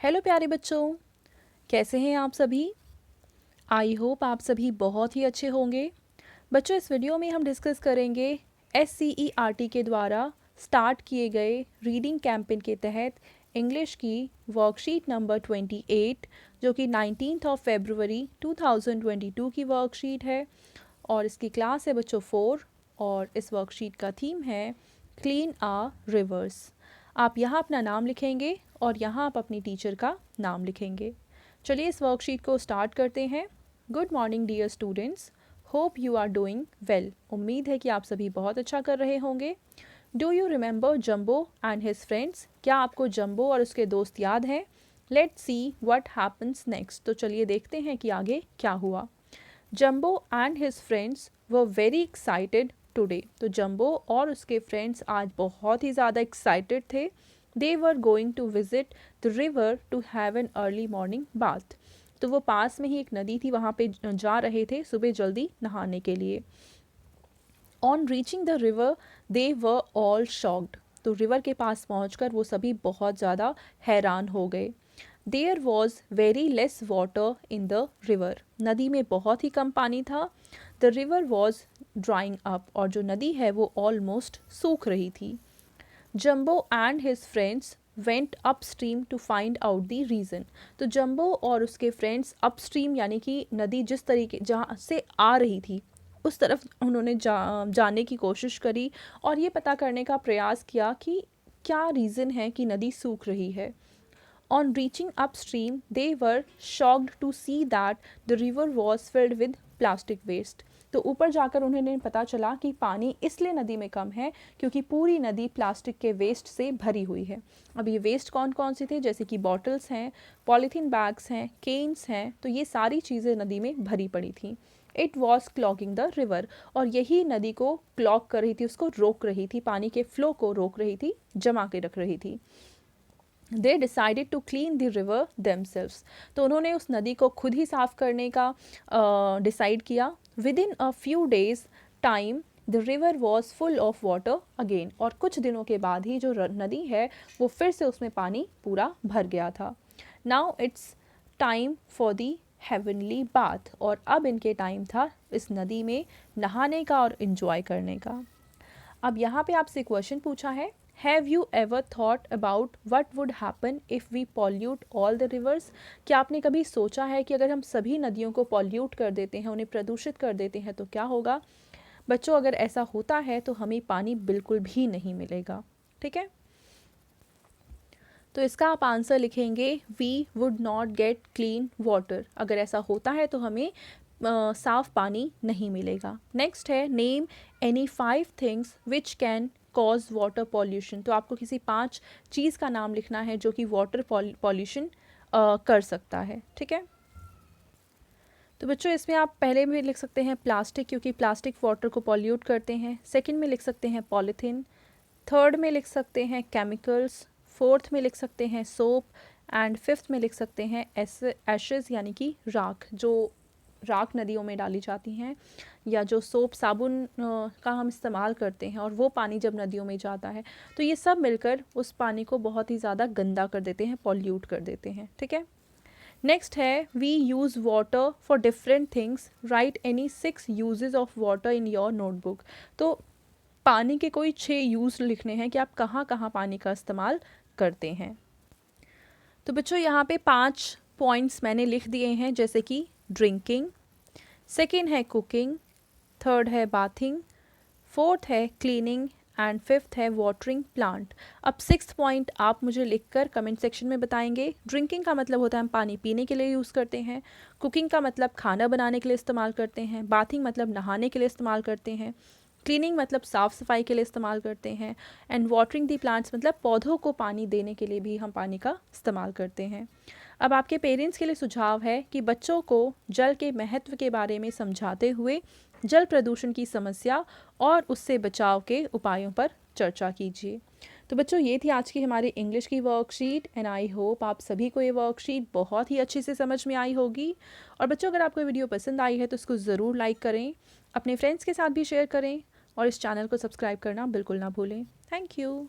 Hello प्यारे बच्चों, कैसे हैं आप सभी। आई होप आप सभी बहुत ही अच्छे होंगे। बच्चों, इस वीडियो में हम डिस्कस करेंगे SCERT के द्वारा स्टार्ट किए गए रीडिंग कैंपेन के तहत इंग्लिश की वर्कशीट नंबर 28, जो कि 19 फरवरी 2022 की वर्कशीट है और इसकी क्लास है बच्चों 4 और इस वर्कशीट का थीम है क्लीन आ रिवर्स। आप यहाँ अपना नाम लिखेंगे और यहाँ आप अपनी टीचर का नाम लिखेंगे। चलिए इस वर्कशीट को स्टार्ट करते हैं। Good morning dear students, hope you are doing well. उम्मीद है कि आप सभी बहुत अच्छा कर रहे होंगे। Do you remember Jumbo and his friends? क्या आपको जंबो और उसके दोस्त याद हैं? Let's see what happens next. तो चलिए देखते हैं कि आगे क्या हुआ। Jumbo and his friends were very excited today. तो जंबो और उसके फ्रेंड्स आज बहुत ही ज़्यादा एक्साइटेड थे। They were going to visit the river to have an early morning bath. तो वो पास में ही एक नदी थी, वहाँ पे जा रहे थे सुबह जल्दी नहाने के लिए। On reaching the river they were all shocked. तो रिवर के पास पहुँचकर वो सभी बहुत ज़्यादा हैरान हो गए। There was very less water in the river. नदी में बहुत ही कम पानी था। The river was drying up. और जो नदी है वो ऑलमोस्ट सूख रही थी। Jumbo and his friends went upstream to find out the reason. तो जंबो और उसके फ्रेंड्स अपस्ट्रीम यानी कि नदी जिस तरीके जहाँ से आ रही थी उस तरफ उन्होंने जाने की कोशिश करी और ये पता करने का प्रयास किया कि क्या रीज़न है कि नदी सूख रही है। On reaching upstream, they were shocked to see that the river was filled with plastic waste. तो ऊपर जाकर उन्हें पता चला कि पानी इसलिए नदी में कम है क्योंकि पूरी नदी प्लास्टिक के वेस्ट से भरी हुई है। अब ये वेस्ट कौन कौन से थे, जैसे कि बॉटल्स हैं, पॉलीथीन बैग्स हैं, केन्स हैं, तो ये सारी चीज़ें नदी में भरी पड़ी थी। It was clogging the river. और यही नदी को क्लॉग कर रही थी, उसको रोक रही थी, पानी के फ्लो को रोक रही थी, जमा के रख रही थी। They decided to clean the river themselves. तो उन्होंने उस नदी को खुद ही साफ करने का डिसाइड किया। With in a few days time the river was full of water again. और कुछ दिनों के बाद ही जो नदी है वो फिर से उसमें पानी पूरा भर गया था। Now it's time for the heavenly bath. और अब इनके टाइम था इस नदी में नहाने का और इन्जॉय करने का। अब यहाँ पे आपसे क्वेश्चन पूछा है, have you ever thought about what would happen if we pollute all the rivers? क्या आपने कभी सोचा है कि अगर हम सभी नदियों को पॉल्यूट कर देते हैं, उन्हें प्रदूषित कर देते हैं तो क्या होगा? बच्चों, अगर ऐसा होता है तो हमें पानी बिल्कुल भी नहीं मिलेगा। ठीक है, तो इसका आप आंसर लिखेंगे we would not get clean water. अगर ऐसा होता है तो हमें साफ पानी नहीं मिलेगा। नेक्स्ट है, name any 5 things which can cause water pollution. तो आपको किसी 5 चीज़ का नाम लिखना है जो कि वाटर पॉल्यूशन कर सकता है। ठीक है, तो बच्चों इसमें आप पहले में लिख सकते हैं प्लास्टिक, क्योंकि प्लास्टिक वाटर को पॉल्यूट करते हैं। सेकंड में लिख सकते हैं पॉलीथीन। थर्ड में लिख सकते हैं केमिकल्स। फोर्थ में लिख सकते हैं सोप एंड फिफ्थ में लिख सकते हैं एशेज़ यानी कि राख, जो राख नदियों में डाली जाती हैं, या जो सोप साबुन का हम इस्तेमाल करते हैं और वो पानी जब नदियों में जाता है तो ये सब मिलकर उस पानी को बहुत ही ज़्यादा गंदा कर देते हैं, पॉल्यूट कर देते हैं। ठीक है, नेक्स्ट है, we use water for different things, right any 6 uses of water in your notebook. तो पानी के कोई 6 यूज़ लिखने हैं कि आप कहाँ कहाँ पानी का इस्तेमाल करते हैं। तो बच्चों यहाँ पे 5 पॉइंट्स मैंने लिख दिए हैं, जैसे कि ड्रिंकिंग, सेकेंड है कुकिंग, थर्ड है बाथिंग, फोर्थ है क्लीनिंग एंड फिफ्थ है वाटरिंग प्लांट। अब 6th पॉइंट आप मुझे लिखकर कमेंट सेक्शन में बताएंगे। ड्रिंकिंग का मतलब होता है हम पानी पीने के लिए यूज़ करते हैं। कुकिंग का मतलब खाना बनाने के लिए इस्तेमाल करते हैं। बाथिंग मतलब नहाने के लिए इस्तेमाल करते हैं। क्लीनिंग मतलब साफ़ सफाई के लिए इस्तेमाल करते हैं। एंड वाटरिंग दी प्लांट्स मतलब पौधों को पानी देने के लिए भी हम पानी का इस्तेमाल करते हैं। अब आपके पेरेंट्स के लिए सुझाव है कि बच्चों को जल के महत्व के बारे में समझाते हुए जल प्रदूषण की समस्या और उससे बचाव के उपायों पर चर्चा कीजिए। तो बच्चों ये थी आज की हमारी इंग्लिश की वर्कशीट एंड आई होप आप सभी को ये वर्कशीट बहुत ही अच्छे से समझ में आई होगी। और बच्चों अगर आपको वीडियो पसंद आई है तो इसको ज़रूर लाइक करें, अपने फ्रेंड्स के साथ भी शेयर करें और इस चैनल को सब्सक्राइब करना बिल्कुल ना भूलें। Thank you.